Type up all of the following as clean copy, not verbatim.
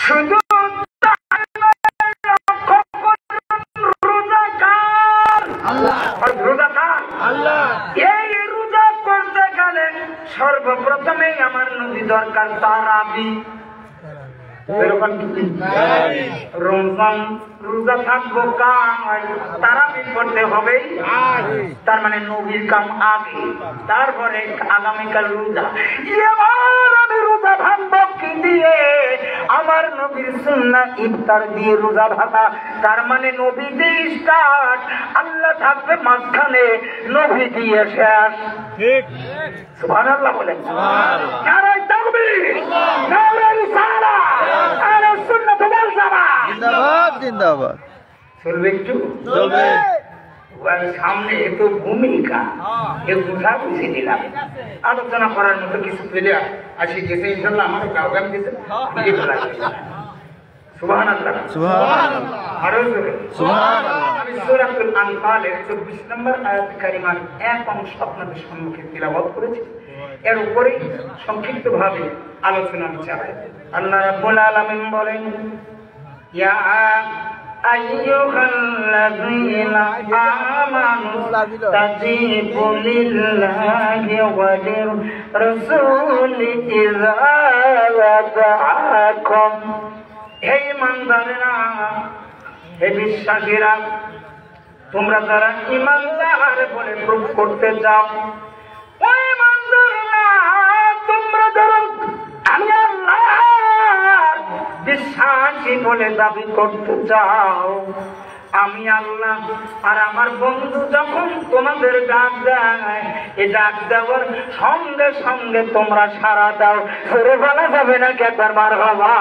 শুধু এই রোজা করতে গেলে সর্বপ্রথমেই আমার নবী দরকার তারাবি। রমজান রোজা থাকবো তারাবি করতে হবে, তার মানে নবীর কাম আগে, তারপরে আগামীকাল রোজা। এবার আমি রোজা ভাঙবো কি দিয়ে? আমার নবীর সুন্নাহ ইফতার দিয়ে রোজা ভাঙা, তার মানে নবী দিয়ে স্টার্ট, আল্লাহ থাকবে মাঝখানে, নবী দিয়ে শেষ। ঠিক সুবহানাল্লাহ বলেন। নারে তাকবীর, নারে রিসালাত, নারে সুন্নাত ওয়াল জামাত। জিন্দাবাদ জিন্দাবাদ। চলবে একটু চলবে। সামনে এত ভূমিকা এ বুঝা বুঝে দিলাম, আলোচনা করার মতো কিছু পেলে আসি গেছে ইনশাল্লাহ। আমার গাওগাম দিতে সুবহানাল্লাহ সুবহানাল্লাহ আরো জোরে সুবহানাল্লাহ। আমি সূরাতুল আনফালের 24 নম্বর আয়াত কারিমার এক অংশ আপনাদের সম্মুখে তিলাওয়াত করেছি। এর উপরে সংক্ষিপ্তভাবে আলোচনা চালাই। আল্লাহ রাব্বুল আলামিন বলেন, ইয়া আইয়ুহাল্লাযীনা আমানু তাজিবু লিল্লাহি ওয়া লির-রাসূলি ইযা দাআকুম। হে ঈমানদারেরা, হে বিশ্বাসীরা, তোমরা যারা ঈমানদার বলে প্রুফ করতে চাও, ওই ঈমানদারেরা তোমরা যারা আমি আল্লাহ বিশ্বাসী বলে দাবি করতে চাও, আমি আল্লাহ আর আমার বন্ধু যখন তোমাদের ডাক দেয়, এই ডাক দেওয়ার সঙ্গে সঙ্গে তোমরা সাড়া দাও। সরে বলা যাবে না কে একবার মারহাবা।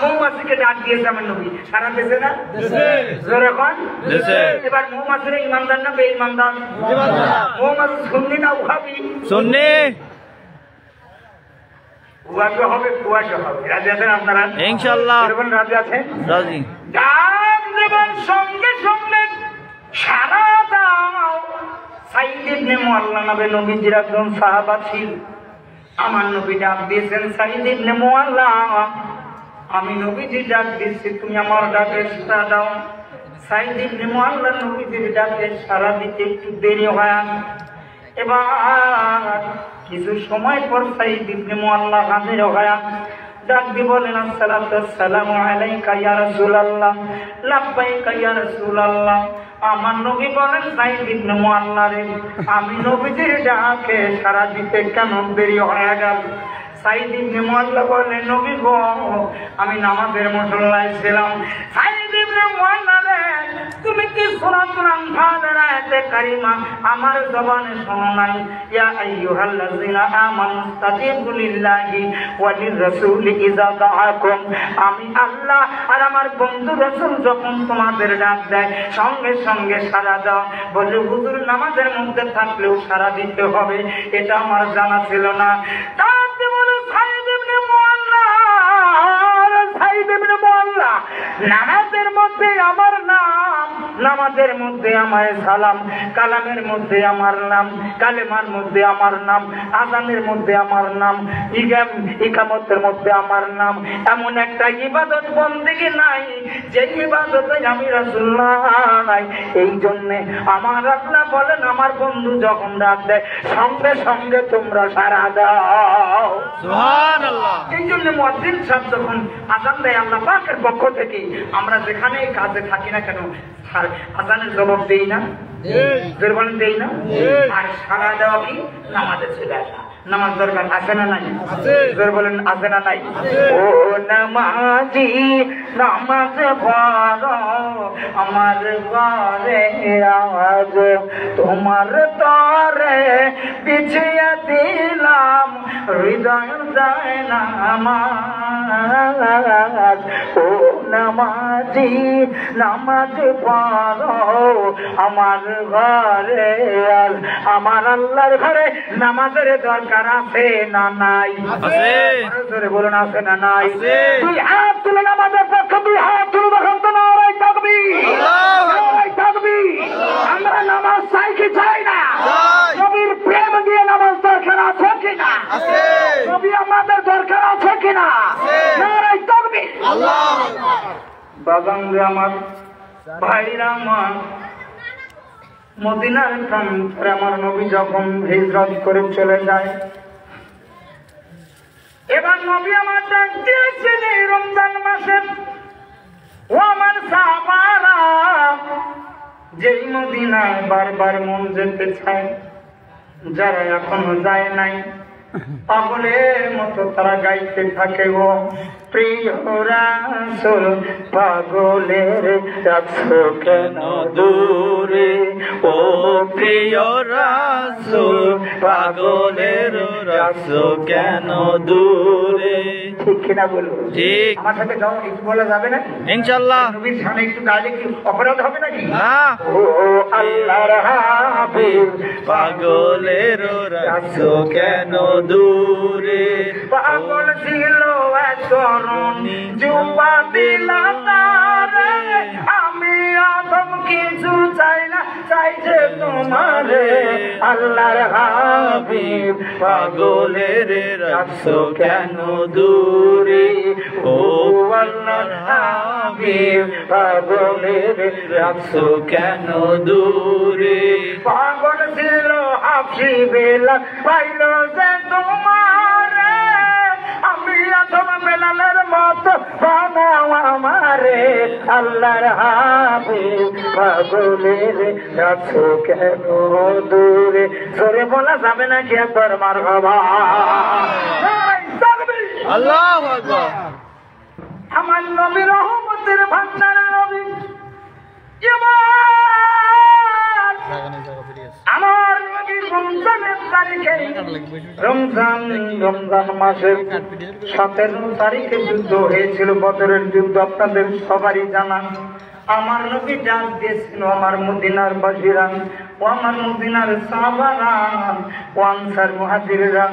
মৌমাছিকে ডাক দিয়েছে আমার নবী, সারা দেশে না জোরে কোন দেশে। এবার মৌমাছির ইমানদার না বেঈমানদার? মৌমাছি সুন্নি না ওয়াহাবি? সুন্নি। কুয়াশা হবে, কুয়াশা হবে। রাজি আছেন আপনারা? ইনশাআল্লাহ রাজি আছেন? রাজি। ডাক দেবার সঙ্গে সঙ্গে সারা দাও। সাইদ ইবনে মুআল্লা নামে নবীজির একজন সাহাবা ছিল। আমার নবী ডাক দিয়েছেন, সাইদ ইবনে মুআল্লা, আমি নবীজি ডাক দিচ্ছি, তুমি আমার ডাকে সাড়া দাও। সাইদ ইবনে মুআল্লা নবীজির ডাকে সাড়া দিতে একটু দেরি হয়। এবার কিছু সময় পর সাইদ ইবনে মুআল্লা হাজির হয়, ডাক দিয়ে বলেন, আসসালামু আলাইকা ইয়া রাসূলুল্লাহ। লাব্বাইকা ইয়া রাসূলুল্লাহ। আমার নবী বলেন, সাইদ ইবনে মুআল্লা রে, আমি নবীজির ডাকে সাড়া দিতে কেন দেরি হয়ে গেল? সাইদ ইবনে মুআল্লা বলেন, নবী গো, আমি নামাজের মুসল্লায় ছিলাম। সাইদ ইবনে মুআল্লা রে, তুমি কি সূরাতুল আনফালের আয়াতে কারিমা আমার জবানে শোনো নাই? ইয়া আইয়ুহাল্লাযীনা আমানু তাজিবু লিল্লাহি ওয়া লির-রাসূলি ইযা দাআকুম। আমি আল্লাহ আর আমার বন্ধু রাসূল যখন তোমাদের ডাক দেয়, সঙ্গে সঙ্গে সাড়া দাও। বলে, হুজুর নামাজের মধ্যে থাকলেও সাড়া দিতে হবে, এটা আমার জানা ছিল না। নামাজের মধ্যে আমার নাম, নামাজের মধ্যে আমার সালাম, কালামের মধ্যে আমার নাম, কালেমার মধ্যে আমার নাম, আযানের মধ্যে আমার নাম, ইকামতের মধ্যে আমার নাম। এমন একটা ইবাদত বন্দেগী নাই যে ইবাদতে আমি রাসূলুল্লাহ নাই। এই জন্যে আমার আল্লাহ বলেন, আমার বন্ধু যখন ডাক দেয়, সঙ্গে সঙ্গে তোমরা সাড়া দাও। সুবহানাল্লাহ। এই জন্য মুয়াজ্জিন সাহেব যখন আযান দেয় আল্লাহ পাকের পক্ষ থেকে, আমরা যেখানে কাজে থাকি না কেন আযানের জবাব দেই না? জোরে বলেন, দেই না? আর সাড়া দেওয়া কি? নামাজে চলে আসা। নামাজ দরকার আছে না নাই? জোরে বলেন, আছে না নাই? ও নামাজি নামাজ পড়ো, আমার ঘরে আজ তোমার তরে বিছিয়ে দিলাম হৃদয় যায় না আমার। ও নামাজি নামাজ পড়ো, আমার ঘরে আজ আমার আল্লাহর ঘরে নামাজের দরকার আছে না নাই? আছে। বলুন, আছে না নাই? দুই হাত তুলে নামাজের পক্ষে দুই হাত তুলে দেখুন তো, নারায়ে তাকবীর, নারায়ে তাকবীর। আমরা নামাজ চাই কি চাই না? নবীর প্রেম দিয়ে নামাজ দরকার আছে কিনা? নবী আমাদের দরকার আছে কিনা? বাগান রে আমার ভাইরা আমার, মদিনার প্রান্তরে আমার নবী যখন হিজরত করে চলে যায়, এবার নবী আমার ডাক দিয়েছেন এই রমজান মাসে, ও আমার সাহাবারা, যেই মদিনায় বারবার মন যেতে চায়, যারা এখনো যায় নাই, পাগলের মতো তারা গাইতে থাকে, ও প্রিয় রাসূল পাগলের রাখছো কেন দূরে, ও প্রিয় রাসূল পাগলের রাখছো কেন দূরে। ঠিক কিনা বলবো? ঠিক। আমার সাথে গাও, একটু বলা যাবে না ইনশাআল্লাহ? নবীর সামনে একটু গাইলে কি অপরাধ হবে নাকি? না। ও আল্লাহর হাবিব পাগলের রাখছো কেন দূরে, পাগল ছিল তরুণী যুবা দিলা তারে, আমি আদম কিছু চাই না, চাই যে তোমারে, আল্লাহর হাবিব পাগলের রাখছো কেন দূরে, ও আল্লাহর হাবিব পাগলের রাখছো কেন দূরে, পাগল ছিল হাফসি বেলা পাইল যে তোমারে, আমি আদম বেলালের মতো বানাও আমারে, আল্লাহর হাবিব পাগলের রাখছো কেন দূরে। জোরে বলা যাবে না কি একবার মারহাবা? আল্লাহু আকবার। আমার নবী রহমতের ভান্ডার নবী, আমার নবীর রমজানের তারিখে, রমজান মাসের 17 তারিখে যুদ্ধ হয়েছিল, বদরের যুদ্ধ, আপনাদের সবারই জানা। আমার নবী ডাক দিয়েছিল আমার মদিনার বাসীরা, ও আমার মদিনার সাহাবারা, ও আনসার মুহাজিররা,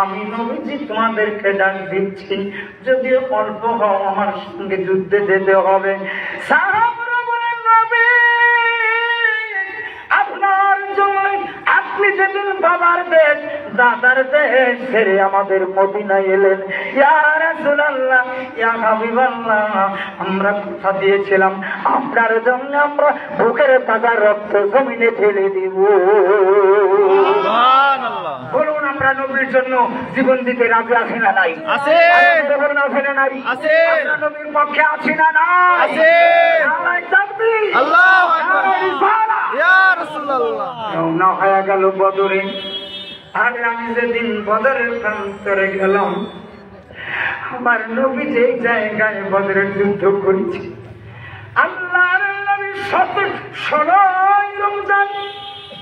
আমি নবীজি তোমাদেরকে ডাক দিচ্ছি, যদিও অল্প হও আমার সঙ্গে যুদ্ধে যেতে হবে। সাহাবারা বলেন, নবী আপনার জন্য আপনি যেদিন বাবার দেশ দাদার দেশ ছেড়ে আমাদের মদিনায় এলেন, ইয়া রাসূলুল্লাহ, ইয়া হাবিবাল্লাহ, আমরা কথা দিয়েছিলাম আপনার জন্য আমরা বুকের তাজা রক্ত জমিনে ঢেলে দিব। সুবহানাল্লাহ। বলুন আমরা নবীর জন্য জীবন দিতে রাজি আছি না নাই? আছে। বলুন আছে না নাই? আছে। আমরা নবীর পক্ষে আছি না নাই? আছে। আল্লাহু তাকবীর, আল্লাহু আকবার, ইয়া রাসূলুল্লাহ। রওনা হয়ে গেল বদরে। আর আমি যেদিন বদরের প্রান্তরে গেলাম, আমার নবী যেই জায়গায় বদরের যুদ্ধ করেছে, আল্লাহর নবী 16 রমজান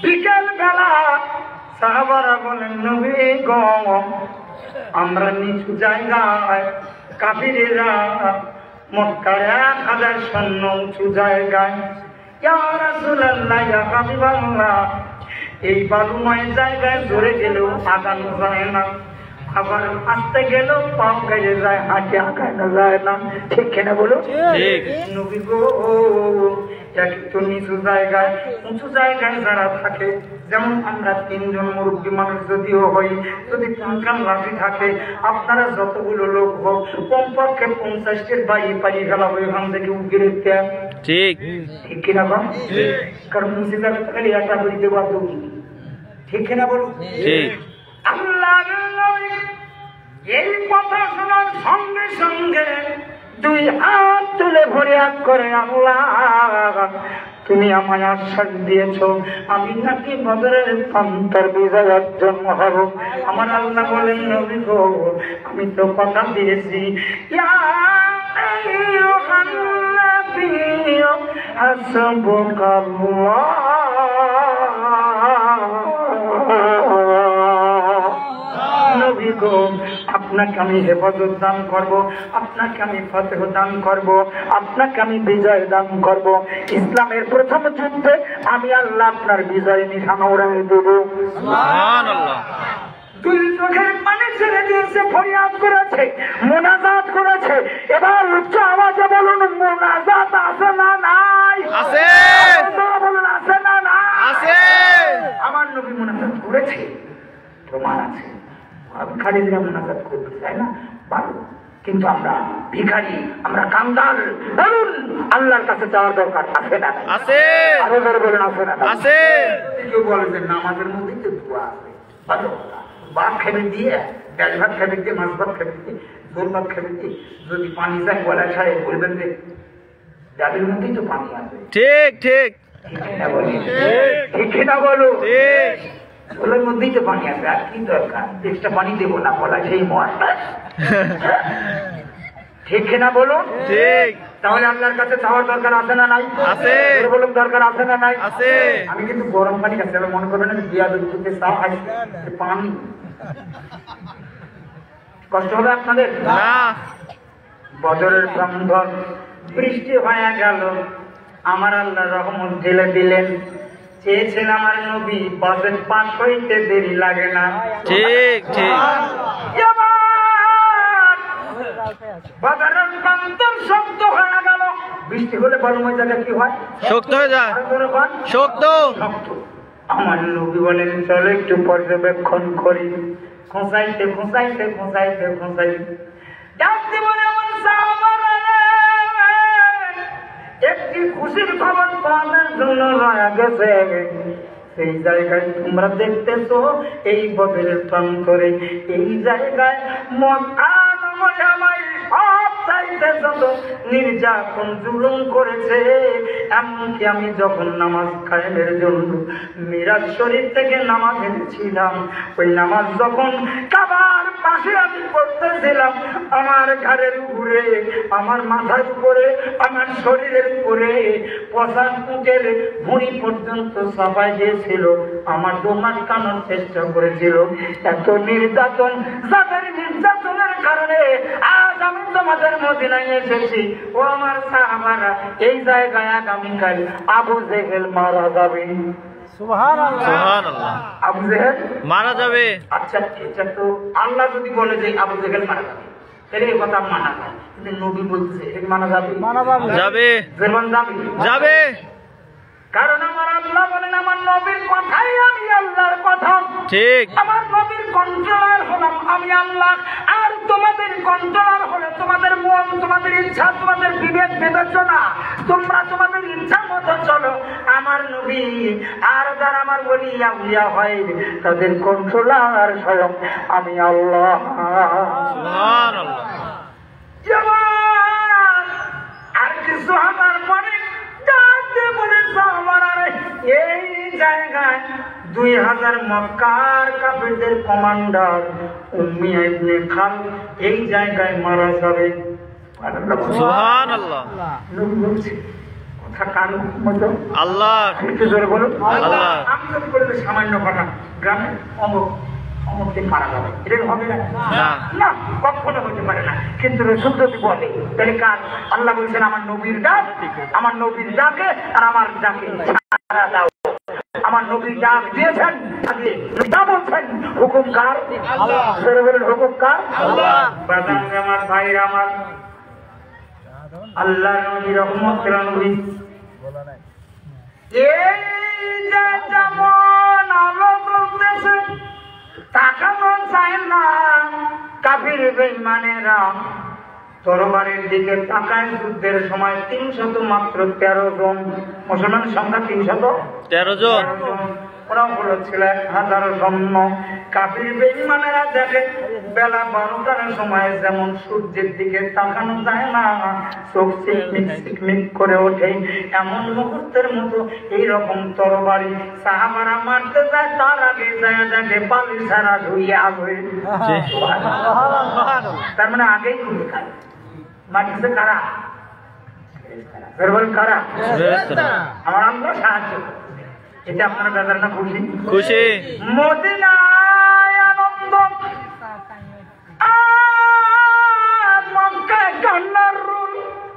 বিকেল বেলা সাহাবারা বলেন, নবী গো, আমরা নিচু জায়গায়, কাফিরেরা মক্কার 1000 সৈন্য উঁচু জায়গায়, ইয়া রাসূলুল্লাহ, ইয়া হাবিবাল্লাহ, এই বালুময় জায়গায় জোরে গেলেও আগানো যায় না, আবার আসতে গেলেও পাও গেলে যায়, হাঁটে আগানো যায় না। ঠিক কিনা বলো? নবী গো, একটু নিচু জায়গায়, উঁচু জায়গায় যারা থাকে, যেমন আমরা 3 জন মুরব্বী মানুষ যদিও হই, যদি 5 লাঠি থাকে, আপনারা যতগুলো লোক হোক কমপক্ষে 50-টির বাইরে পালিয়ে ফেলাবো এখান থেকে উগিরে। ঠিক ঠিক কিনা বল? কারণ নিচু জায়গা থাকলে একটা করে দেবো, ঠিক কিনা বলো? আল্লাহর নবী এই কথা শোনার সঙ্গে সঙ্গে 2 হাত তুলে ফরিয়াদ করে, আল্লাহ তুমি আমায় আশ্বাস দিয়েছ আমি নাকি বদরের প্রান্তর বিজয়ের জন্য হব। আমার আল্লাহ বলেন, নবী গো, আমি তো কথা দিয়েছি, ইয়া আইয়ুহান নাবিয়্যু হাসবুকাল্লাহ, নবী গো, আপনাকে আমি হেফাজত দান করব, আপনাকে আমি ফতেহ দান করব, আপনাকে আমি বিজয় দান করব। ইসলামের প্রথম যুদ্ধে আমি আল্লাহ আপনার বিজয় নিশানা উড়িয়ে দেব। সুবহানাল্লাহ। 2 চোখের পানি ছেড়ে দিয়েছে, ফরিয়াদ করেছে, মোনাজাত করেছে। এবার উচ্চ আওয়াজে বলুন, মোনাজাত আছে না নাই? আছে। বলুন আছে না নাই? আছে। আমার নবী মোনাজাত করেছে, প্রমাণ আছে। খালি মোনাজাত করতে চাই না, ভালো কিন্তু আমরা ভিখারি, আমরা কাঙ্গাল। বলুন আল্লাহর কাছে যাওয়ার দরকার আছে না? আছে। আরো ধরে বলুন আছে না? আছে। কেউ বলে যে নামাজের মধ্যেই তো দোয়া আছে। ভালো ভাত খেতে দিয়ে, ডাল ভাত খেতে দিয়ে, মাছ ভাত খেতে দিয়ে, গোল ভাত খেতে দিয়ে যদি পানি যায় গলা ছাড়ে বলবেন যে ডালের মধ্যেই তো পানি আছে। ঠিক ঠিক ঠিক না বলো? ঠিক। গোলের মধ্যেই তো পানি আছে, আর কি দরকার? এক্সট্রা পানি দেবো না, বলা সেই মত। ঠিক না বলো? ঠিক। তাহলে আল্লাহর কাছে চাওয়ার দরকার আছে না নাই? আছে। বলুন দরকার আছে না নাই? আছে। আমি কিন্তু গরম পানি খাচ্ছি, মনে করবেন না বিয়া দুধে চা খাচ্ছি, পানি কষ্ট হবে আপনাদের না। বদরের বন্ধন বৃষ্টি হয়ে গেল, আমার আল্লাহ রহমত ঢেলে দিলেন। চেয়েছেন আমার নবী বাজেট পাস হইতে দেরি লাগে না। ঠিক ঠিক। বাজারের প্রান্তর শক্ত হয়ে গেল। বৃষ্টি হলে বালুময় জায়গা কি হয়? শক্ত হয়ে যায়। শক্ত শক্ত। আমার নবী বলেন চলো একটু পর্যবেক্ষণ করি। খোঁচাইতে খোঁচাইতে খোঁচাইতে খোঁচাইতে ডাকতে বলে আমার সাহাবারা, একটি খুশির খবর তোমাদের জন্য রয়ে গেছে। সেই জায়গায় তোমরা দেখতেছো এই বদরের প্রান্তরে, এই জায়গায় মক্কা নগরী সব চাইতে যত নির্যাতন জুলুম করেছে। এমনকি আমি যখন নামাজ কায়েমের জন্য মিরাজ শরীফ থেকে নামাজ এনেছিলাম, ওই নামাজ যখন কাবার পাশে আমি পড়তেছিলাম, আমার ঘাড়ের উপরে, আমার মাথার উপরে, আমার শরীরের উপরে পশার উটের ভুঁড়ি পর্যন্ত সবাই দিয়েছিল। আমার দোমার কানার চেষ্টা করেছিল। এত নির্যাতন, যাদের নির্যাতনের কারণে আজ আমি তোমাদের মদিনায় এসেছি। ও আমার সাহাবারা, এই জায়গায় আগামীকাল আবু জেহেল মারা যাবে। সুবহানাল্লাহ। আবু জেহেল মারা যাবে। আচ্ছা এটা তো আল্লাহ যদি বলে যে আবু জেহেল মারা যাবে, তাহলে এই কথা মানা যায়। কিন্তু নবী বলছে এটা মানা যাবে? যাবে। জীবন যাবে? যাবে। কারণ আমার আল্লাহ বলেন আমার নবীর কথাই আমি আল্লাহর কথা। ঠিক। আমার নবীর কন্ট্রোলার হলাম আমি আল্লাহ, আর তোমাদের কন্ট্রোলার হলো তোমাদের মন, তোমাদের ইচ্ছা, তোমাদের বিবেক বিবেচনা। তোমরা তোমাদের ইচ্ছা মতো চলো। আমার নবী আর যারা আমার ওলিয়া উলিয়া হয় তাদের কন্ট্রোলার স্বয়ং আমি আল্লাহ। সুবহানাল্লাহ। জবান আর কিছু আমার পরে এই জায়গায় 2000 মক্কার কাফিরদের কমান্ডার উম্মিয়া ইবনে খালদ এই জায়গায় মারা যাবে। সুবহানাল্লাহ। নবী বলছে কথা কার মতো? আল্লাহ। একটু জোরে বলুন আল্লাহ। আমি যদি বলি যে সামান্য কথা গ্রামে অমুককে মারা যাবে, এটা হবে না? না, কখনো হতে পারে না। কিন্তু রাসূল যদি বলে তাহলে কার? আল্লাহ বলছেন আমার নবীর ডাক, আমার নবীর ডাকে আর আমার ডাকে সাড়া দাও। আমার নবী ডাক দিয়েছেন, বলছেন হুকুম কার? আল্লাহ। বলেন হুকুম কার? আল্লাহ। আমার ভাইরা আমার, আল্লাহ নবী রহমতুল্লাহ নবী এই যে যেমন আলো জ্বলতেছে তাকানো যায় না। কাফির বেঈমানেরা তরবারের দিকে তাকায়। যুদ্ধের সময় 300 মাত্র 13 জন মুসলমানের সংখ্যা 313 জন। ওরা বলেছিল 1000 সৈন্য। কাফির বেঈমানেরা দেখে বেলা 12টার সময় যেমন সূর্যের দিকে তাকানো যায় না, চোখ চিকমিক চিকমিক করে ওঠে, এমন মুহূর্তের মতো এইরকম তরবারি সাহাবারা মারতে যায়। তার আগে যায় দেখে পালি ছাড়া ধুইয়া আসবে। তার মানে আগেই খুলে খায়। মারতেছে কারা? কারা? আমার আল্লাহ সাহায্য। এটা আপনারা বেজার না খুশি? খুশি। মদিনায় আনন্দ, মক্কায়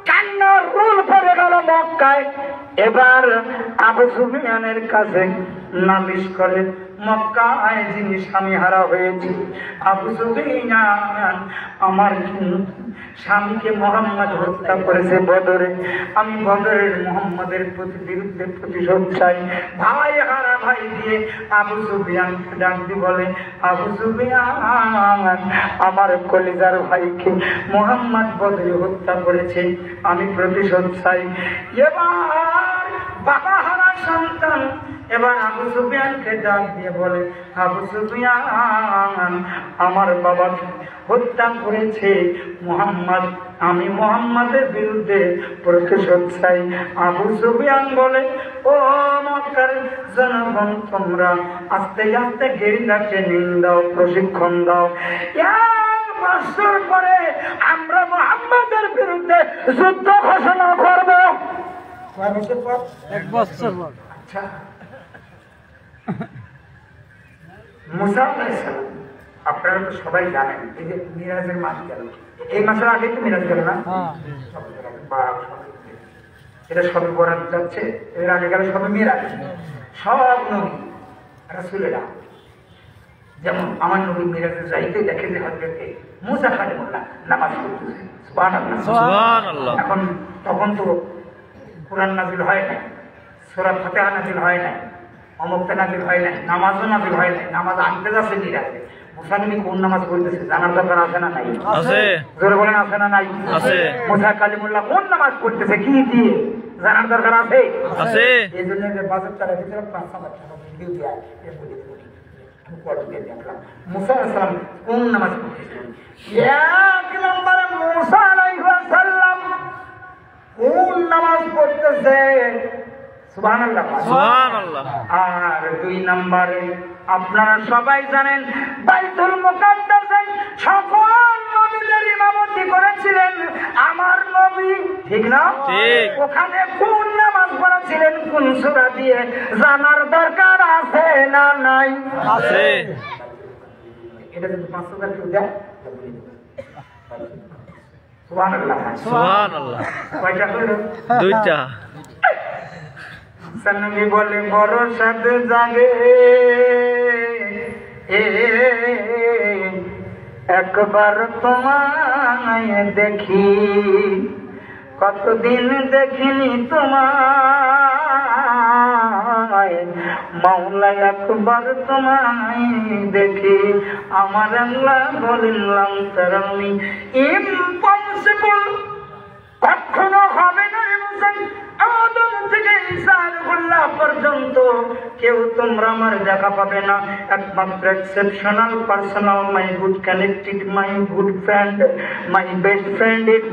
কান্নার রুল পড়ে গেল মক্কায়। এবার আবু সুফিয়ানের কাছে নালিশ করে মক্কায় যিনি স্বামী হারা হয়েছে আবু সুফিয়ান আমার স্বামীকে মুহাম্মদ হত্যা করেছে বদরে। আমি বদরের মুহাম্মদের বিরুদ্ধে প্রতিশোধ চাই। ভাই হারা ভাই দিয়ে আবু সুফিয়ান ডাক দিয়ে বলে, আবু সুফিয়ান আমার কলিজার ভাইকে মুহাম্মদ বদরে হত্যা করেছে, আমি প্রতিশোধ চাই। এবার বাবা হারা সন্তান এবার আবু সুফিয়ানকে ডাক দিয়ে বলে, আবু সুফিয়ান আমার বাবাকে হত্যা করেছে মুহাম্মদ, আমি মুহাম্মাদের বিরুদ্ধে প্রতিশোধ চাই। আবু সুফিয়ান বলে, ও মক্কার জনগণ, তোমরা আস্তে আস্তে গেরিলা ট্রেনিং দাও, প্রশিক্ষণ দাও। 1 বছর পরে আমরা মুহাম্মাদের বিরুদ্ধে যুদ্ধ ঘোষণা করব। 1 বছর পর। আচ্ছা, মুসা আলাইহিস সালাম আপনারা তো সবাই জানেন, এই যে মিরাজের মাস গেল, এই মাসের আগেই তো মিরাজ গেল না? এটা সবে বরাত যাচ্ছে, এর আগে গেল সবে মিরাজ। সব নবী রাসূলেরা, যেমন আমার নবী মিরাজে যাইতে দেখে যে হযরতে মুসা কালিমুল্লাহ নামাজ পড়তেছে, সুবহানাল্লাহ সুবহানাল্লাহ। এখন তখন তো কোরআন নাযিল হয় নাই, সূরা ফাতিহা নাযিল হয় নাই, অমুকটা নাযিল হয় নাই, নামাজও নাযিল হয় নাই। নামাজ আনতে যাচ্ছে মিরাজে, মুসা নবী কোন নামাজ পড়তেছে জানার দরকার আছে না নাই? আছে। জোরে বলেন আছে না নাই? আছে। মুসা কালিমুল্লাহ কোন নামাজ পড়তেছে কি দিয়ে জানার দরকার আছে? আছে। এই জন্য যে বাজার তারা ভিতরে 5-7 টাকা ভিডিও দিয়ে এর বলে আমি কোরআন দিয়ে দেখলাম মুসা আলাইহিস সালাম কোন নামাজ পড়তেছেন। 1 নম্বরে মুসা আলাইহিস সালাম কোন নামাজ পড়তেছে, সুবহানাল্লাহ সুবহানাল্লাহ। আর 2 নম্বরে আপনারা সবাই জানেন বাইতুল মুকাদ্দাসে সকল নবীদের ইমামতি করেছিলেন আমার নবী, ঠিক না? ঠিক। ওখানে কোন নামাজ পড়েছিলেন, কোন সূরা দিয়ে জানার দরকার আছে না নাই? আছে। এটা যদি 500 টাকা কেউ দেয় সুবহানাল্লাহ সুবহানাল্লাহ। কয়টা হলো? 2টা। সনবী বলে বড় সাদ জাগে একবার তোমায় দেখি, কতদিন দেখিনি তোমায় মাওলা, একবার তোমায় দেখি। আমার আল্লাহ বললাম তারানি ইম্পসিবল, কখনো হবে না রে মুসলমান। আদম থেকে ঈসা আলাইহিসসালাম পর্যন্ত কেউ তোমরা আমার দেখা পাবে না, একমাত্র exceptional personal, my good connected, my good friend, my best friend is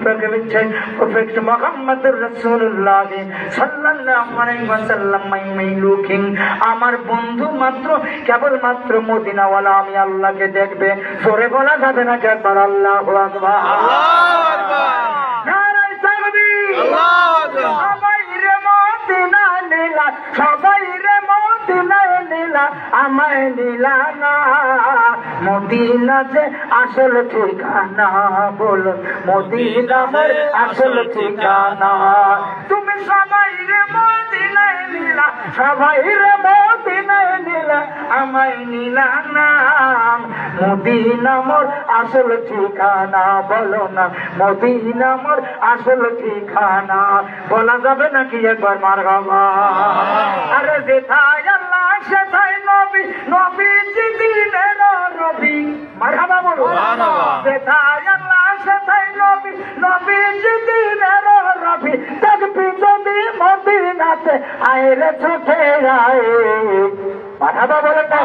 prophet মুহাম্মদুর রাসূলুল্লাহ সাল্লাল্লাহু আলাইহি ওয়াসাল্লাম, মাই লুকিং, আমার বন্ধু মাত্র কেবলমাত্র মদিনাওয়ালা আমি আল্লাহকে দেখবে। জোরে বলা যাবে না একবার আল্লাহু আকবার? আল্লাহু আকবার। নারায়ে তাকবীর। আল্লাহু আকবার। সবাই রে মদিনা নীলা, সবাই রে মদিনা নীলা, আমায় নীলা না। মদিনা যে আসল ঠিকানা, বলো মদিনা মোর আসল ঠিকানা। তুমি সবাই রে মদিনা নীলা, সবাই রে মদিনা নীলা, আমায় নীলা না। মদিনা মোর আসল ঠিকানা, বলো না মদিনা মোর আসল ঠিকানা। বলা যাবে নাকি একবার মারহাবা? আরে যেথায় আল্লাহ সেথায় নবী, নবীজি দিনের নবী, মারহাবা বলো। যেথায় আল্লাহ সেথায় নবী, নবীজি দিনের নবী। দেখবি যদি মদিনাতে আইরে ছুটে যায়, মারহাবা বলে না?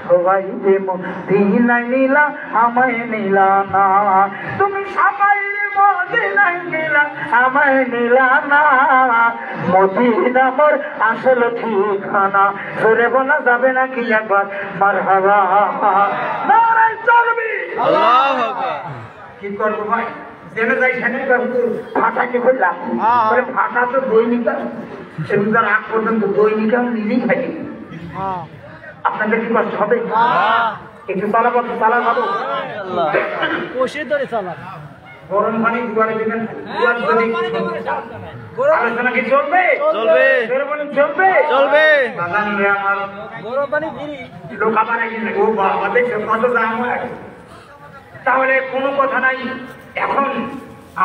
সবাই যে মদিনায় নীলা, আমায় নীলা না। তুমি সবাই মদিনায় নীলা, আমায় নীলা না। মদিনা মোর আসল ঠিকানা। জোরে বলা যাবে নাকি একবার মারহাবা? নারায়ে তাকবীর। আল্লাহু আকবার। কি করবো ভাই, জেনে যাই সেখানে ফাটা কি করলাম, ফাটা তো দৈনিকা, সেগুলোর আগ পর্যন্ত দৈনিকা আমি নিজেই খাই। আপনাদের কি কষ্ট হবে? একটু চালাবো, চালা যাবো। কষে ধরে চালা। গরম পানি দুয়ারে দিবেন, দুয়ার যদি আলোচনা কি চলবে? চলবে। বলেন চলবে? চলবে। বাগান রে আমার গরম পানি ফ্রি, লোক আবার এখানে ও বাবা দেখছে কত দাম হয়। তাহলে কোনো কথা নাই, এখন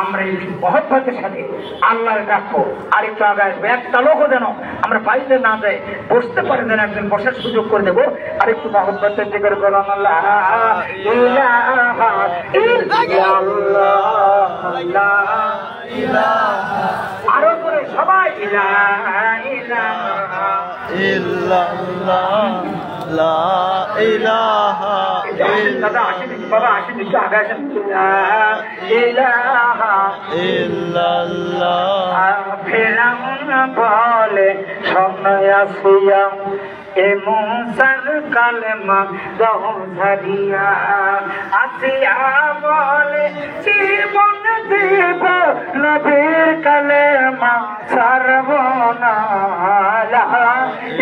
আমরা এই মহব্বতের সাথে আল্লাহর ডাকবো। আর একটু আগে আসবে, একটা লোকও যেন আমরা পাইতে না যায়, বসতে পারে যেন একজন বসার সুযোগ করে দেবো। আর একটু মহব্বতের দিকে বললাম আল্লাহ আরো করে সবাই দাদা আসেন বাবা, আসেন একটু আগে আসেন। ফেরাউন বলে সন্ন্যাসিয়া এ মুসার কালেমা দহধারিয়া, আসিয়া বলে জীবন দেব নবীর কালেমা সারব না, লা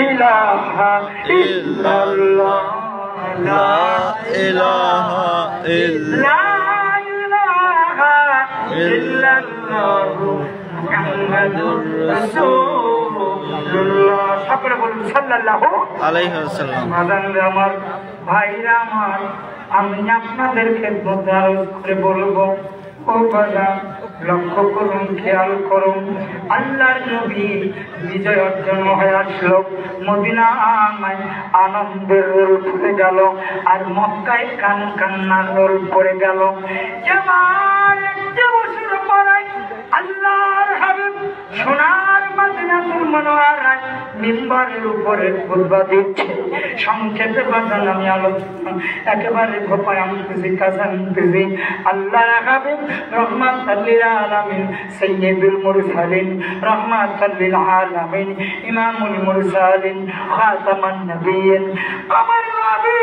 ইলাহা ইল্লাল্লাহ লা ইলাহা ইল্লাল্লাহ মুহাম্মাদুর রাসূলুল্লাহ। সকলে বলুন সাল্লাল্লাহু আলাইহি ওয়াসাল্লাম। আমার ভাইরা আমার, আমি আপনাদের খেদমতে আরজ করে বলবো, ও বাবা লক্ষ্য করুন, খেয়াল করুন, আল্লাহর নবী বিজয় অর্জন হয়ে আসলো, মদিনায় আনন্দের রোল ফুটে গেল, আর মক্কায় কান্নার রোল পড়ে গেল। এবার একটা বছর পরে আল্লাহর হাবিব সোনার মদিনাতুল মুনাওয়ারায় মিম্বরের উপরে খুতবা দিচ্ছে। সংক্ষেপে বাজান আমি আলোচনা একেবারে গোপায় আনতেছি, কাছে আনতেছি। আল্লাহর হাবিব রহমাতাল লিল আলামিন, সাইয়্যিদুল মুরসালিন, রহমাতাল লিল আলামিন, ইমামুল মুরসালিন, খাতামান নবিয়্যিন, আমার নবী,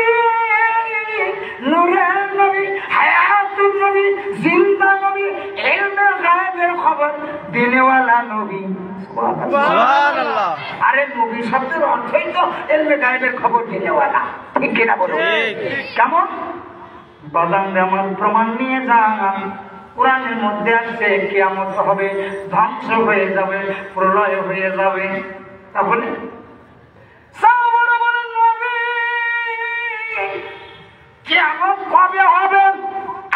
নূরের নবী, হায়াতুন নবী, জিন্দা নবী, ইলমে গায়বের খবর দিনেওয়ালা নবী। সুবহানাল্লাহ। আরে নবী শব্দের অর্থই তো ইলমে গায়বের খবর দিনেওয়ালা, ঠিক কিনা বলো? কেমন বাদাম আমার প্রমাণ নিয়ে যান। কোরআনের মধ্যে আছে কিয়ামত হবে, ধ্বংস হয়ে যাবে, প্রলয় হয়ে যাবে। তাহলে সাহাবারা বলেন নবী কিয়ামত কবে হবে?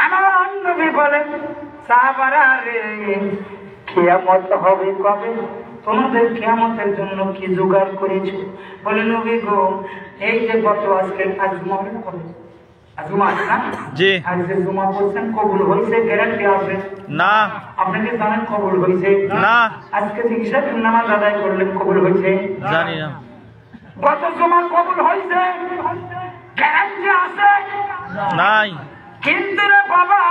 আমার নবী বলেন সাহাবারা রে কিয়ামত হবে কবে? তোমাদের কিয়ামতের জন্য কি জোগাড় করেছো? বলে নবী গো, এই যে গত আজকে আজ মনে করে জুমা না, জি আজকে জুমা পড়ছেন, কবুল হয়েছে, গ্যারান্টি আছে না? আপনি কি জানেন কবুল হয়েছে? না। আজকে চিকিৎসা নামাজ আদায় করলেন, কবুল হয়েছে? জানি না। গত জুমা কবুল হয়েছে, গ্যারান্টি আছে নাই। কিন্তু রে বাবা,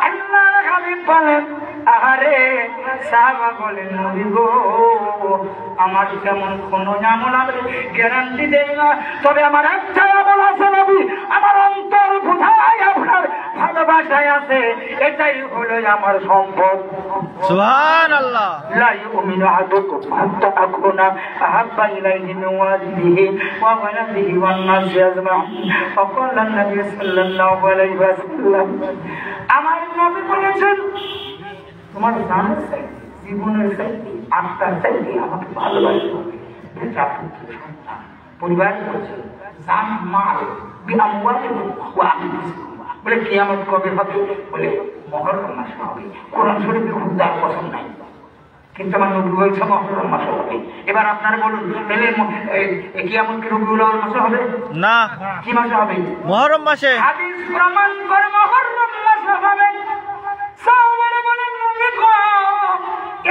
আল্লাহর হাবিব বলেন আহারে সাহাবা বলেন নবী গো, আমার কেমন কোনো আমল আমি গ্যারান্টি দেই না, তবে আমার একটা আমল আছে নবী, আমার অন্তর কোথায় আপনার ভালোবাসায় আছে, এটাই হলো আমার সম্পদ। সুবহানাল্লাহ। লা ইউমিনু আহাদুকুম হাত্তা আকুনা আহাব্বা ইলাইহি মিন ওয়ালিদিহি ওয়া ওয়ালাদিহি ওয়ান নাসি আজমাইন। ফাকালা নবী সাল্লাল্লাহু আলাইহি ওয়াসাল্লাম, আমার নবী বলেছেন তোমার জানের চাইতে, জীবনের চাইতে, আত্মার চাইতে আমাকে ভালোবাসতে হবে। এটা পুত্র সন্তান পরিবার করেছে, জান মাল বিআমওয়ালিকুম ওয়া আনফুসিকুম। বলে কিয়ামত কবে হবে? বলে মুহররম মাসে হবে। কোরআন শরীফে খুদার পছন্দ নাই, কিন্তু আমার নবী বলছে মুহররম মাসে হবে। এবার আপনারা বলুন তাহলে কিয়ামত কি রবিউল আউয়াল মাসে হবে? না। কি মাসে হবে? মুহররম মাসে। হাদিস প্রমাণ করে মুহররম মাসে হবে। সাহাবারা বলেন নবী গো,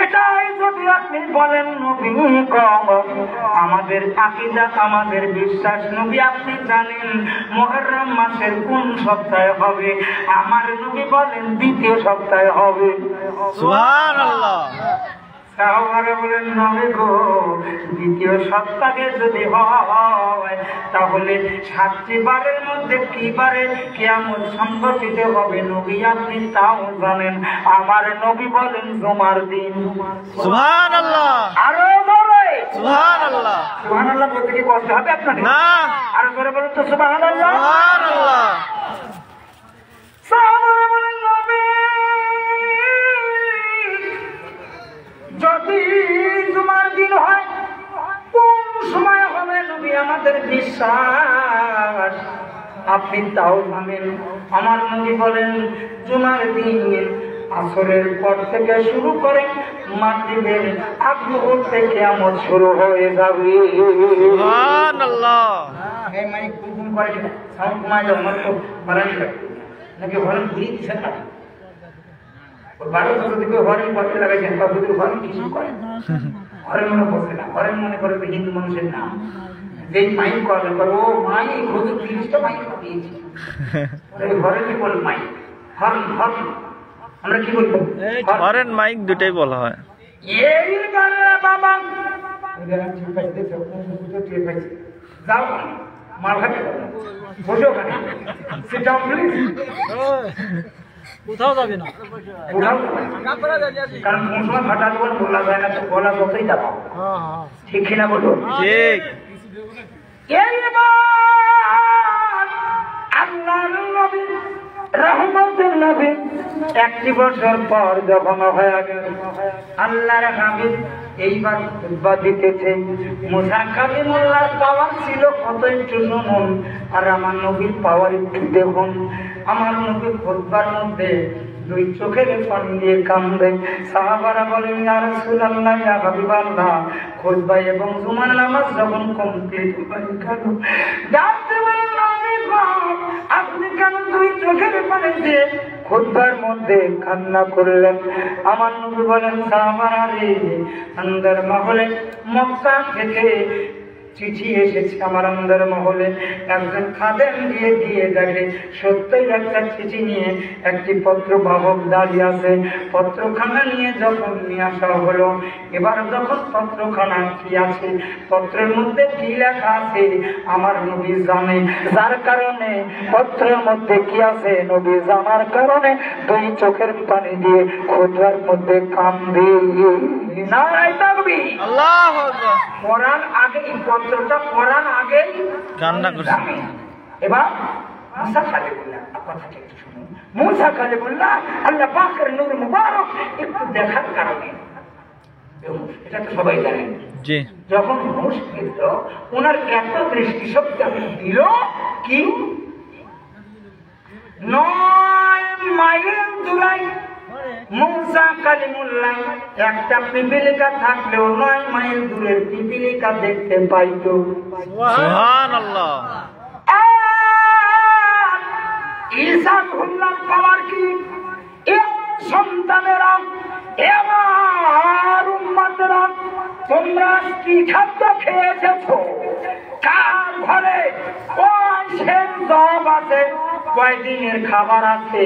এটাই যদি আপনি বলেন নবী গো, আমাদের আকীদা, আমাদের বিশ্বাস নবী আপনি জানেন মুহররম মাসের কোন সপ্তাহে হবে? আমার নবী বলেন দ্বিতীয় সপ্তাহে হবে। সুবহানাল্লাহ। সাহাবারা বলেন নবী গো, দ্বিতীয় সপ্তাহে যদি হয় তাহলে 7টি বারের মধ্যে কি বারে কিয়ামত সংঘটিত হবে নবী আপনি তাও জানেন? আমার নবী বলেন জুমার দিন। সুবহানাল্লাহ। আরো বলে সুবহানাল্লাহ। সুবহানাল্লাহ বলতে কি কষ্ট হবে আপনাদের? না। আরো জোরে বলুন তো সুবহানাল্লাহ। সুবহানাল্লাহ। সাহাবারা বলেন নবী তাও জানেন। আমার নবী বলেন জুমার দিন আসরের পর থেকে শুরু করে মাগরিবের আগ মুহূর্তে কিয়ামত শুরু হয়ে যাবে। সুবহানাল্লাহ। এই মাইক গুনগুন করে কিনা সাউন্ড কমায় দাও, মত বাড়াই দাও নাকি হরেন ঘুরিয়ে দিচ্ছে না। বারো বছর থেকে হরেন করতে লাগাইছেন, বাবুদের হরেন কিছু করে হরেন মনে পড়ছে না। হরেন মনে করে তো হিন্দু মানুষের নাম। যেই মাইক করবেন ও মাই হুজুর 30টা মাইক দিয়েছি, হরেন বল মাইক হর্ন হর্ন আমরা কি বলবো হরেন মাইক দুটাই বলা হয়। এই বাংলা বাবা যাও মাল খাতে বসে ওখানে সিট ডাউন প্লিজ। কোথাও যাবে না, কারণ কোন সময় ফাটা দেওয়ার বলা যায় না, তো বলা যতই যাবো ঠিক কিনা বলো। ঠিক। আল্লাহর নবী রহমতের নবী 1 বছর পর যখন হয়ে গেল আল্লাহর হাবিব এইবার খুতবা দিতেছে। মুসা কালিমুল্লাহর পাওয়ার ছিল কত একটু শুনুন, আর আমার নবীর পাওয়ার একটু দেখুন। আমার নবীর খুতবার মধ্যে 2 চোখের পানি দিয়ে কান্দে। সাহাবারা বলেন ইয়া রাসূলুল্লাহ ইয়া হাবিবাল্লাহ, খুতবা এবং জুমার নামাজ যখন কমপ্লিট হয়ে গেল ডাকতে বলেন নবী গো, আপনি কেন 2 চোখের পানি দিয়ে খুতবার মধ্যে কান্না করলেন? আমার নবী বলেন সাহাবারা রে, আন্দার মহলে মক্কা থেকে চিঠি এসেছে আমার আন্দার মহলে। একজন খাদেম দিয়ে দেখে সত্যই একটা চিঠি নিয়ে একটি পত্র বাহক দাঁড়িয়ে আছে। পত্রখানা নিয়ে যখন নিয়ে আসা হলো, এবার যখন পত্রখানা কি আছে, পত্রের মধ্যে কি লেখা আছে আমার নবী জানে, যার কারণে পত্রের মধ্যে কি আছে নবী জানার কারণে 2 চোখের পানি দিয়ে খুতবার মধ্যে কান্দে। নারায়ে তাকবীর, আল্লাহু আকবার। পড়ার আগে এই পত্রটা পড়ার আগে কান্না করছে। এবার মুসা কালিমুল্লাহ কথাটা একটু শুনুন। মুসা কালিমুল্লাহ আল্লাহ পাকের নূর মুবারক একটু দেখার কারণে, এটা তো সবাই জানেন, জি। যখন মুশকিল ওনার এত দৃষ্টিশক্তি দিল কি 9 মাইল দূরে মুসা কালিমুল্লাহ একটা পিপিলিকা থাকলেও 9 মাইল দূরের পিপিলিকা দেখতে পাইতো। সুবহানাল্লাহ। ঈসা রুহুল্লাহর পাওয়ার কি? সন্তানেরা এবার উম্মতেরা তোমরা কি খাদ্য খেয়েছো? কার ঘরে কয়দিনের জব আছে, কয়দিনের খাবার আছে?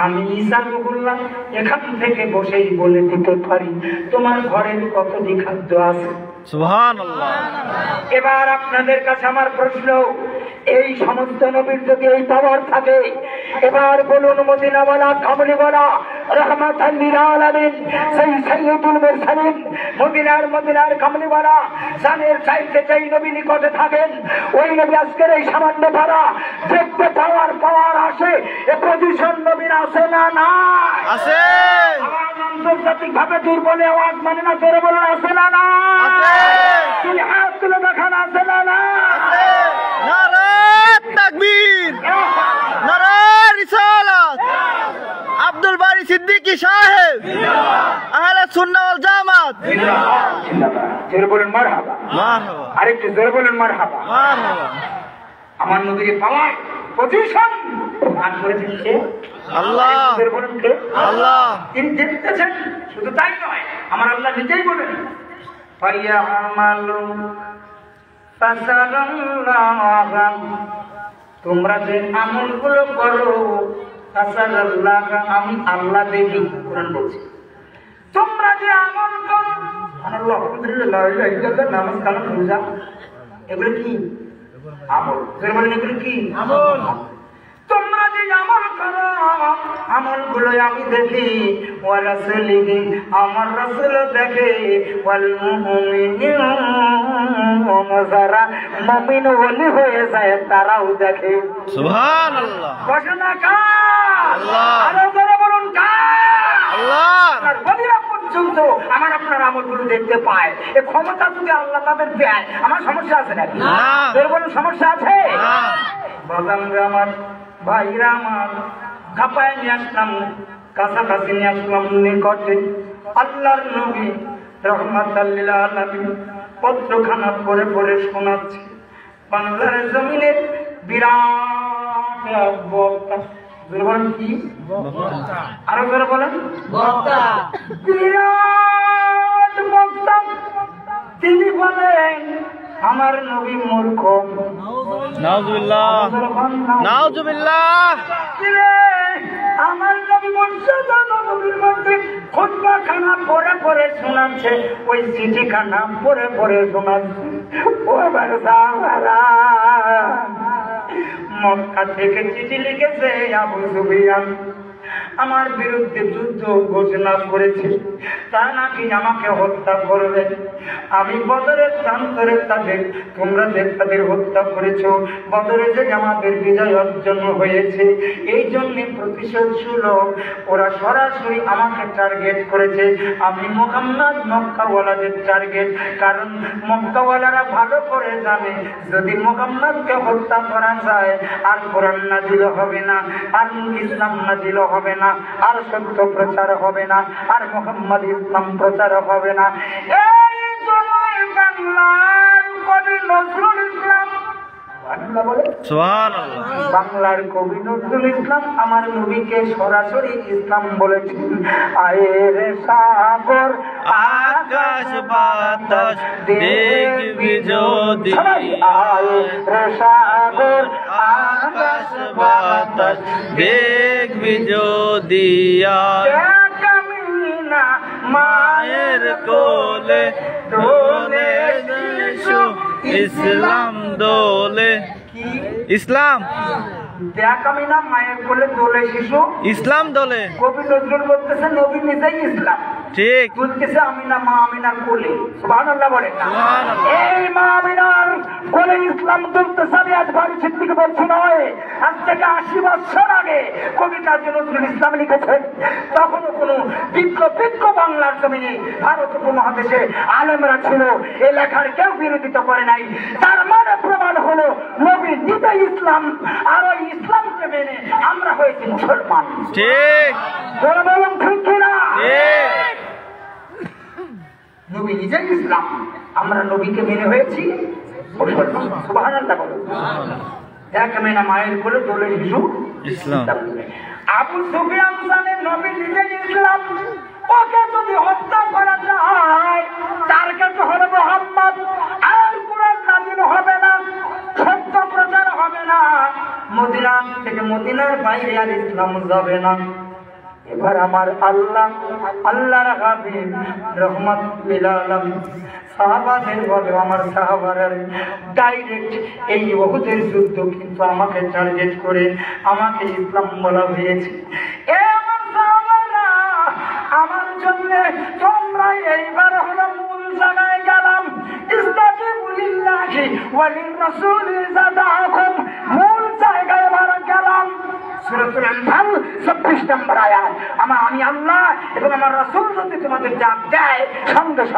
আমি ঈসা রুহুল্লাহ এখান থেকে বসেই বলে দিতে পারি তোমার ঘরের কতটি খাদ্য আছে। সুবহানাল্লাহ। এবার আপনাদের কাছে আমার প্রশ্ন, এই সমস্ত নবীর যদি এই পাওয়ার থাকে, এবার বলুন মদিনাওয়ালা কামলিওয়ালা রাহমাতাল লিল আলামিন সেই সাইয়্যিদুল মুরসালিন মদিনার কামলিওয়ালা জানের চাইতে চাই নবী নিকটে থাকেন, ওই নবী আজকের এই সামান্য ধারা দেখতে পাওয়ার আসে এ পজিশন নবীর আছে না? না আছে। আওয়াজ আন্তর্জাতিক ভাবে দুর্বল আওয়াজ মানে না, জোরে বলুন আছে না? না তুই হাত তুলে দেখান আছে না? না নারায়ে তাকবীর, নারায়ে রিসালাত। আব্দুল বারী সিদ্দিকী সাহেব, আহলে সুন্নাহ ওয়াল জামাত। জোরে বলুন মারহাবা। মারহাবা। আরেকটু জোরে বলুন মারহাবা। মারহাবা। আমার নবীর পাওয়ার পজিশন দান করেছেন কে? আল্লাহ। জোরে বলুন কে? আল্লাহ। তিনি দেখতেছেন, শুধু তাই নয়, আমার আল্লাহ নিজেই বলেন ফায়ামালু ফাসারাল্লাহ, তোমরা যে আমলগুলো করো ফাসারাল্লাহ, আমি আল্লাহ দেখি। কোরআন বলছে তোমরা যে আমল করো, আল্লাহ আলহামদুলিল্লাহ লা ইলাহা ইল্লাল্লাহ, নামাজ কালাম রোজা, এগুলো কি আমল? বলেন এগুলো কি আমল? তোমরা যে আমল করো আমলগুলো আমি দেখি, ওয়া রাসূলিহি, আমার রাসূল দেখে, ওয়াল মুমিনুনা, যারা মুমিন ওলি হয়ে যায় তারাও দেখে। সুবহানাল্লাহ। ঘোষণা কার? আল্লাহ। আরো জোরে বলুন কার? আল্লাহ। আর ওলিরা পর্যন্ত আমার আপনার আমলগুলো দেখতে পায়। এই ক্ষমতা যদি আল্লাহ তাদের দেয়, আমার সমস্যা আছে নাকি? না। জোরে বলুন সমস্যা আছে? না। বাজানরা আমার, ভাইরা আমার, খাপায় নিয়ে আসলাম, কাছাকাছি নিয়ে আসলাম নিকটে। আল্লাহর নবী রহমাতাল লিল আলামিন পত্রখানা পড়ে পড়ে শোনাচ্ছে। বাংলার জমিনের বিরাট এক বক্তা, বলেন কি? আরো করে বলেন, বিরাট বক্তা। তিনি বলেন আমার নবী মূর্খ। নাউজুবিল্লাহ, নাউজুবিল্লাহ। আমার নবী মর্যাদা নবীর মধ্যে খুতবাখানা পড়ে পড়ে শোনাচ্ছে, ওই চিঠিখানা পড়ে পড়ে শোনাচ্ছে। ও আমার সাহাবারা, মক্কা থেকে চিঠি লিখেছে আবু সুফিয়ান, আমার বিরুদ্ধে যুদ্ধ ঘোষণা করেছে, তা নাকি আমাকে হত্যা করবে। আমি বদরের প্রান্তরে তোমরা যে তাদের হত্যা করেছো, বদরে যে আমাদের বিজয় অর্জন হয়েছে, এই জন্য প্রতিশোধ সুলভ ওরা সরাসরি আমাকে টার্গেট করেছে। আমি মুহাম্মদ মক্কাওয়ালাদের টার্গেট, কারণ মক্কাওয়ালারা ভালো করে জানে যদি মুহাম্মদকে হত্যা করা যায় আর কোরআন নাজিল হবে না, আর ইসলাম নাজিল হবে না, আর সত্য প্রচার হবে না, আর মুহাম্মদ ইসলাম প্রচার হবে না। এই জন্যই বাংলার কবি নজরুল ইসলাম, বাংলার কবি নজরুল ইসলাম আমার নবীকে সরাসরি ইসলাম বলেছেন। আয়ের সাগর আকাশ বাতাস দেখবি যদি, আয়ের সাগর আকাশ বাতাস দেখবি যদি, মায়ের কোলে দোলে শিশু ইসলাম দোলে। ইসলাম দেখ আমি না মায়ের কোলে দোলে শিশু ইসলাম দোলে। কবি নজরুল বলতেছে নবী নিজেই ইসলাম, ঠিক বলতেছে আমিনা মা আমিনার কোলে। সুবহানাল্লাহ বলেন না? সুবহানাল্লাহ। এই মা আমিনার কোলে ইসলাম তুলতেছে। আমি আজ ভারী সিদ্দিক বলছি নয়, আজ থেকে 80 বছর আগে কবি কাজী নজরুল ইসলাম লিখেছেন। তখনও কোনো বিজ্ঞ বাংলার জমিনে ভারত উপমহাদেশে আলেমরা ছিল, এ লেখার কেউ বিরোধিতা করে নাই। তার মানে প্রমাণ হলো নবী নিজেই ইসলাম, আর ওই ইসলামকে মেনে আমরা হয়েছি মুসলমান। ঠিক বলুন ঠিক কিনা? ঠিক। নবী নিজেই ইসলাম, আমরা নবীকে মেনে হয়েছি মুসলমান। সুবহানাল্লাহ বলুন। এক মেনা মায়ের কোলে দোলে শিশু ইসলাম। আবু সুফিয়ান জানেন নবী নিজেই ইসলাম, ওকে যদি হত্যা করা যায় টার্গেট হলো মুহাম্মদ, আর কোরআন নাযিল হবে না, সত্য প্রচার হবে না, মদিনা থেকে মদিনার বাইরে আর ইসলাম যাবে না। এবার আমার আল্লাহর হাবিব রহমাতুল লিল আলামিন সাহাবাদের বলে, আমার সাহাবারা ডাইরেক্ট এই উহুদের যুদ্ধ কিন্তু আমাকে টার্গেট করে আমাকে ইসলাম বলা হয়েছে। এ আমার সাহাবারা, আমার জন্য তোমরা এইবার হলো মূল জায়গায় গেলাম। ইস্তাজিবু লিল্লাহি ওয়া লির-রাসূলি যাদাকুম, মূল জায়গায় এবার গেলাম। সূরাতুল আনফাল 26 নম্বর আয়াত। আমি আল্লাহ এবং আমার রাসূল যদি তোমাদের ডাক দেয় সঙ্গে সঙ্গে